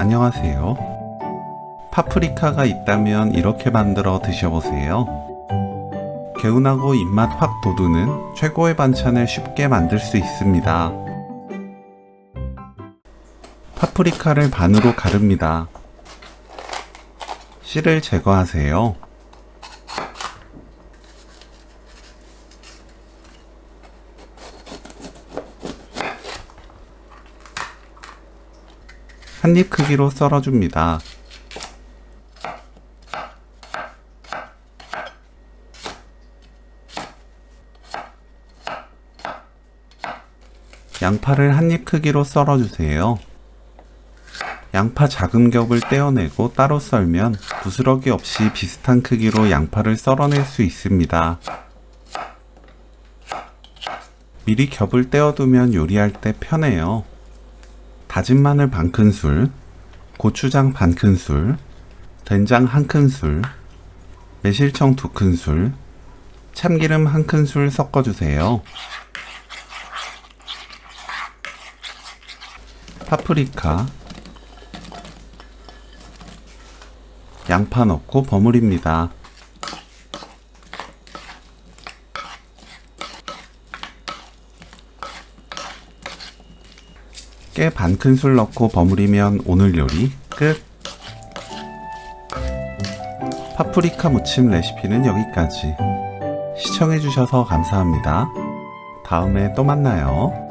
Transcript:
안녕하세요. 파프리카가 있다면 이렇게 만들어 드셔보세요. 개운하고 입맛 확 돋우는 최고의 반찬을 쉽게 만들 수 있습니다. 파프리카를 반으로 가릅니다. 씨를 제거하세요. 한입 크기로 썰어줍니다. 양파를 한입 크기로 썰어주세요. 양파 작은 겹을 떼어내고 따로 썰면 부스러기 없이 비슷한 크기로 양파를 썰어낼 수 있습니다. 미리 겹을 떼어두면 요리할 때 편해요. 다진 마늘 반큰술, 고추장 반큰술, 된장 1큰술, 매실청 2큰술, 참기름 1큰술 섞어주세요. 파프리카, 양파 넣고 버무립니다. 깨 반큰술 넣고 버무리면 오늘 요리 끝! 파프리카 무침 레시피는 여기까지. 시청해주셔서 감사합니다. 다음에 또 만나요.